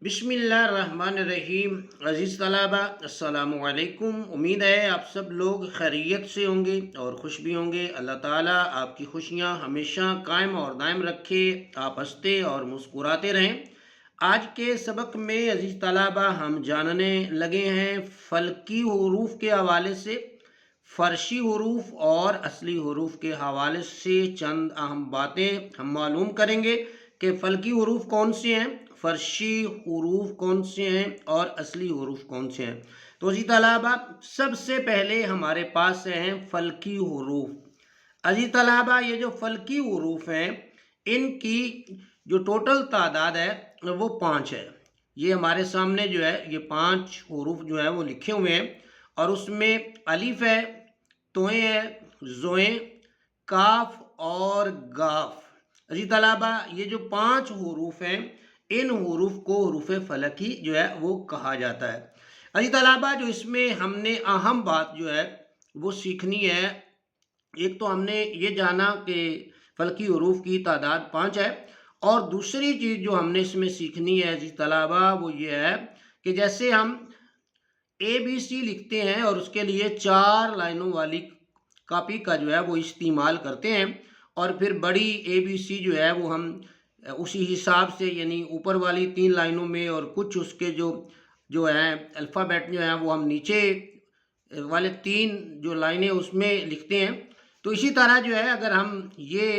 बिस्मिल्लाहिर्रहमानिर्रहीम। अज़ीज़ तलबा, अस्सलामु अलैकुम। उम्मीद है आप सब लोग खैरियत से होंगे और खुश भी होंगे। अल्लाह ताला आपकी खुशियाँ हमेशा कायम और दायम रखे, आप हंसते और मुस्कुराते रहें। आज के सबक में अज़ीज़ तलबा हम जानने लगे हैं फ़ल्की हुरूफ के हवाले से, फ़र्शी हुरूफ और असली हुरूफ के हवाले से चंद अहम बातें हम मालूम करेंगे कि फ़ल्की हुरूफ कौन से हैं, फ़र्शी हुरूफ कौन से हैं और असली हुरूफ कौन से हैं। तो जी तलाबा, सबसे पहले हमारे पास हैं फ़ल्की हुरूफ। अजी तलाबा, ये जो फ़ल्की हुरूफ हैं इनकी जो टोटल तादाद है वो 5 है। ये हमारे सामने जो है ये 5 हुरूफ जो है वो लिखे हुए हैं और उसमें अलिफ है, तोए है, जोए, काफ और गाफ। अजी तलाबा, ये जो 5 हुरूफ हैं इन हुरूफ को हुरूफ फलकी जो है वो कहा जाता है। अजी तलाबा, जो इसमें हमने अहम बात जो है वो सीखनी है, एक तो हमने ये जाना कि फलकी हुरूफ की तादाद 5 है और दूसरी चीज़ जो हमने इसमें सीखनी है अजी तलाबा वो ये है कि जैसे हम ABC लिखते हैं और उसके लिए 4 लाइनों वाली कापी का जो है वो इस्तेमाल करते हैं और फिर बड़ी ABC जो है वो हम उसी हिसाब से यानी ऊपर वाली 3 लाइनों में और कुछ उसके जो जो है अल्फ़ाबेट जो है वो हम नीचे वाले 3 जो लाइनें उसमें लिखते हैं। तो इसी तरह जो है अगर हम ये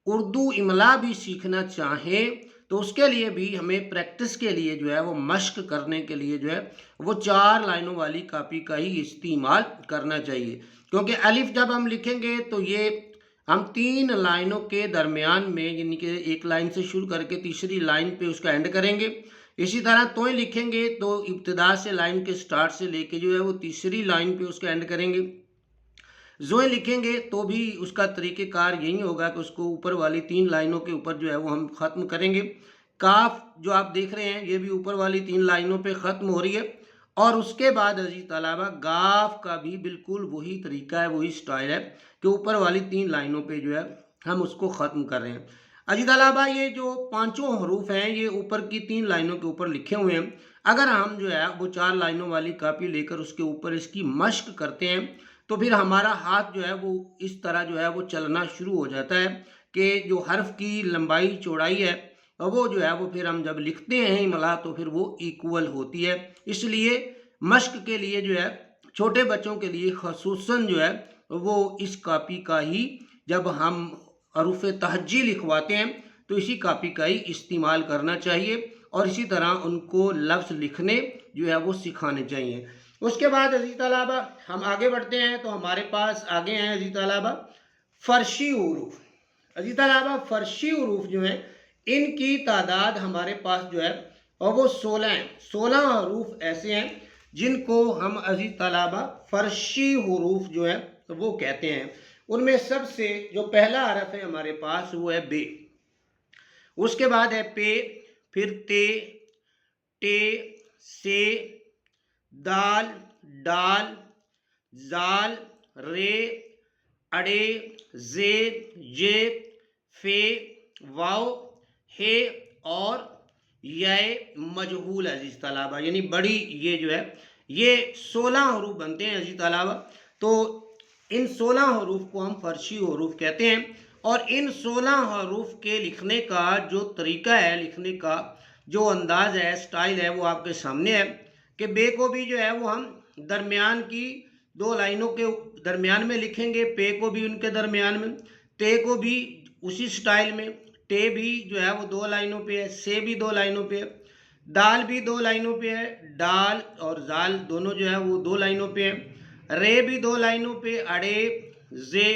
उर्दू इमला भी सीखना चाहें तो उसके लिए भी हमें प्रैक्टिस के लिए जो है वो मश्क करने के लिए जो है वो 4 लाइनों वाली कापी का ही इस्तेमाल करना चाहिए, क्योंकि अलिफ जब हम लिखेंगे तो ये हम 3 लाइनों के दरमियान में यानी कि एक लाइन से शुरू करके तीसरी लाइन पे उसका एंड करेंगे। इसी तरह तोय लिखेंगे तो इब्तिदा से लाइन के स्टार्ट से लेके जो है वो तीसरी लाइन पे उसका एंड करेंगे। जोए लिखेंगे तो भी उसका तरीक़ेकार यही होगा कि उसको ऊपर वाली 3 लाइनों के ऊपर जो है वो हम ख़त्म करेंगे। काफ जो आप देख रहे हैं ये भी ऊपर वाली 3 लाइनों पे ख़त्म हो रही है और उसके बाद अजीज़ तलबा गाफ का भी बिल्कुल वही तरीका है, वही स्टाइल है कि ऊपर वाली 3 लाइनों पे जो है हम उसको ख़त्म कर रहे हैं। अजीज़ तलबा, ये जो पाँचों हरूफ हैं ये ऊपर की 3 लाइनों के ऊपर लिखे हुए हैं। अगर हम जो है वो 4 लाइनों वाली कापी लेकर उसके ऊपर इसकी मश्क करते हैं तो फिर हमारा हाथ जो है वो इस तरह जो है वो चलना शुरू हो जाता है कि जो हर्फ की लंबाई चौड़ाई है वो जो है वो फिर हम जब लिखते हैं इमला तो फिर वो इक्वल होती है। इसलिए मश्क के लिए जो है छोटे बच्चों के लिए खसूसन जो है वो इस कापी का ही जब हम हरूफ तहज्जी लिखवाते हैं तो इसी कापी का ही इस्तेमाल करना चाहिए और इसी तरह उनको लफ्ज़ लिखने जो है वो सिखाने चाहिए। उसके बाद अजीज़ तलबा हम आगे बढ़ते हैं तो हमारे पास आगे हैं अजीज़ तलबा फ़र्शी हुरूफ। अजीज़ तलबा, फ़र्शी हुरूफ जो हैं इनकी तादाद हमारे पास जो है और वो 16 हैं। 16 हरूफ ऐसे हैं जिनको हम अजीज़ तलबा फ़र्शी हुरूफ जो है वो कहते हैं। उनमें सबसे जो पहला हरफ है हमारे पास वो है बे, उसके बाद है पे, फिर ते, टे, से, दाल, डाल, जाल, रे, अड़े, जे, ये, फे, वाव, हे और ये मजहूल अजीज़ तलबा, यानी बड़ी ये जो है ये 16 हरूफ बनते हैं अजीज़ तलबा। तो इन 16 हरूफ को हम फ़र्शी हरूफ कहते हैं और इन 16 हरूफ के लिखने का जो तरीका है, लिखने का जो अंदाज़ है, स्टाइल है, वो आपके सामने है कि बे को भी जो है वो हम दरमियान की 2 लाइनों के दरमियान में लिखेंगे, पे को भी उनके दरमियान में, ते को भी उसी स्टाइल में, टे भी जो है वो 2 लाइनों पे है, से भी 2 लाइनों पे है, दाल भी 2 लाइनों पे है, डाल और जाल दोनों जो है वो 2 लाइनों पे हैं, रे भी 2 लाइनों पे, अड़े, जे,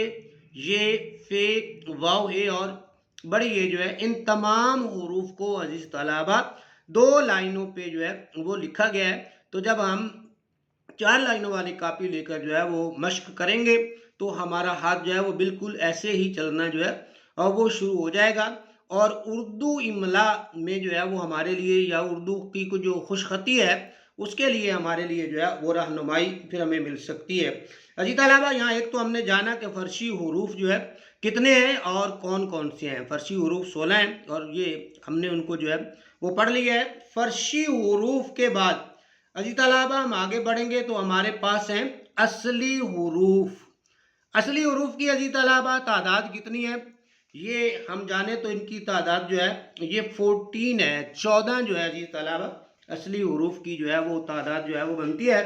ये, फे, वाव, हे और बड़ी ये जो है इन तमाम हुरूफ को अजीज़ तलबा 2 लाइनों पे जो है वो लिखा गया है। तो जब हम 4 लाइनों वाली कापी लेकर जो है वो मश्क करेंगे तो हमारा हाथ जो है वो बिल्कुल ऐसे ही चलना जो है और वो शुरू हो जाएगा और उर्दू इमला में जो है वो हमारे लिए या उर्दू की जो खुशखती है उसके लिए हमारे लिए जो है वो रहनुमाई फिर हमें मिल सकती है। अजीज़ तलबा, यहाँ एक तो हमने जाना कि फ़र्शी हुरूफ जो है کتنے ہیں اور کون کون سے ہیں؟ فرشی حروف 16 ہیں اور یہ ہم نے ان کو جو ہے وہ پڑھ لیا ہے۔ فرشی حروف کے بعد عزیز طلبہ ہم آگے بڑھیں گے تو ہمارے پاس ہیں اصلی حروف۔ اصلی حروف کی عزیز طلبہ تعداد کتنی ہے؟ یہ ہم جانے تو ان کی تعداد جو ہے یہ 14 ہے، 14 جو ہے عزیز طلبہ اصلی حروف کی جو ہے وہ تعداد جو ہے وہ بنتی ہے۔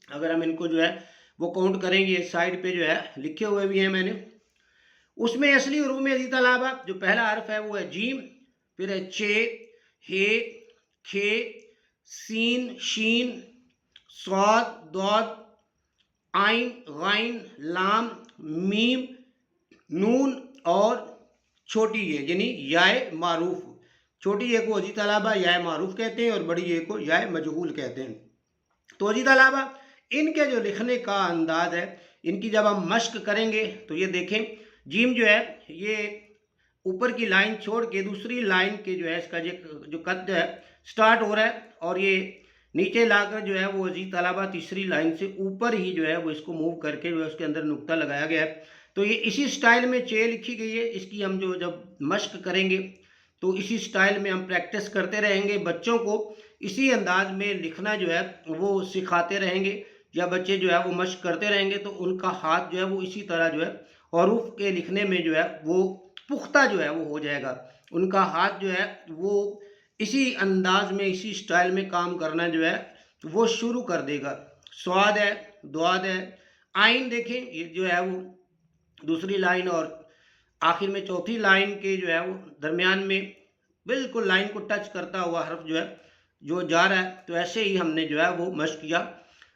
اگر ہم ان کو جو ہے وہ کاؤنٹ کریں گے، سائڈ پہ جو ہے لکھے ہوئے بھی ہیں میں نے، اس میں اصلی حروف میں عزیز طلبہ جو پہلا حرف ہے وہ ہے جیم، پھر ہے چ، ہے، کھ، سین، شین، صاد، ضاد، عین، غین، لام، میم، نون اور چھوٹی یہ یعنی یائے معروف۔ چھوٹی یہ کو عزیز طلبہ یائے معروف کہتے ہیں اور بڑی یہ کو یائے مجہول کہتے ہیں۔ تو عزیز طلبہ ان کے جو لکھنے کا انداز ہے، ان کی جب ہم مشق کریں گے تو یہ دیکھیں جیم جو ہے یہ اوپر کی لائن چھوڑ کے دوسری لائن کے جو ہے اس کا جو قد ہے سٹارٹ ہو رہا ہے اور یہ نیچے لا کر جو ہے وہ عزیز طلبہ تیسری لائن سے اوپر ہی جو ہے وہ اس کو موو کر کے جو ہے اس کے اندر نقطہ لگایا گیا ہے۔ تو یہ اسی سٹائل میں چے لکھی گئی ہے، اس کی ہم جب مشق کریں گے تو اسی سٹائل میں ہم پریکٹس کرتے رہیں گے، بچوں کو اسی انداز میں لکھنا جو ہے وہ سکھاتے رہیں گے، یا بچے جو ہے وہ مشق کرتے رہیں گے تو ان کا ہاتھ جو ہے وہ اسی طرح جو ہے حروف کے لکھنے میں جو ہے وہ پختہ جو ہے وہ ہو جائے گا، ان کا ہاتھ جو ہے وہ اسی انداز میں اسی سٹائل میں کام کرنا جو ہے وہ شروع کر دے گا۔ صاد ہے، ضاد ہے، عین دیکھیں یہ جو ہے وہ دوسری لائن اور آخر میں چوتھی لائن کے جو ہے وہ درمیان میں بالکل لائن کو ٹچ کرتا ہوا حرف جو ہے جو جا رہا ہے، تو ایسے ہی ہم نے جو ہے وہ مشق یا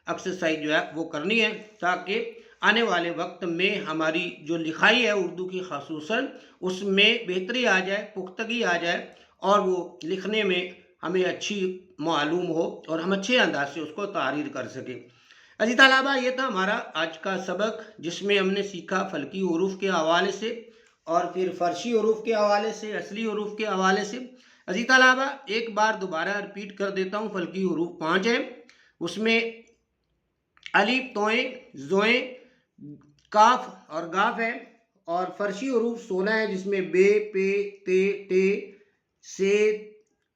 ایکسرسائز جو ہے وہ کرنی ہے تاکہ آنے والے وقت میں ہماری جو لکھائی ہے اردو کی خصوصاً اس میں بہتری آ جائے، پختگی آ جائے اور وہ لکھنے میں ہمیں اچھی معلوم ہو اور ہم اچھے انداز سے اس کو تحریر کر سکیں۔ عزیز طلبہ یہ تھا ہمارا آج کا سبق جس میں ہم نے سیکھا فلکی حروف کے حوالے سے اور پھر فرشی حروف کے حوالے سے، اصلی حروف کے حوالے سے۔ عزیز طلبہ ایک بار دوبارہ رپیٹ کر دیتا ہوں، فلکی حروف 5 ہیں، اس میں الف، توئیں، زوئیں، کاف اور گاف ہے، اور فرشی حروف 16 ہیں جس میں بے، پے، تے، ٹے، سے،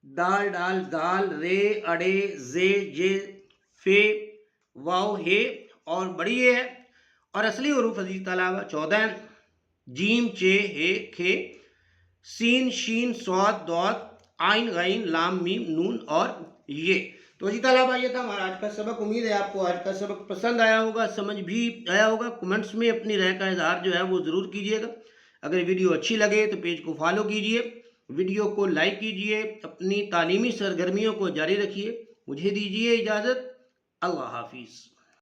دال، ڈال، دال، رے، اڑے، زے، جے، فے، واو، ہے اور بڑی ہے۔ اور اصلی حروف عزیز طلبہ 14 ہیں، جیم، چ، ہے، کھ، سین، شین، صاد، ضاد، عین، غین، لام، میم، نون اور یہ۔ تو عزیز طلبہ یہ تھا ہمارا آج کا سبق، امید ہے آپ کو آج کا سبق پسند آیا ہوگا، سمجھ بھی آیا ہوگا۔ کمنٹس میں اپنی رائے کا اظہار جو ہے وہ ضرور کیجیے گا۔ اگر ویڈیو اچھی لگے تو پیج کو فالو کیجیے، ویڈیو کو لائک کیجیے، اپنی تعلیمی سرگرمیوں کو جاری رکھیے۔ مجھے دیجیے اجازت، اللہ حافظ۔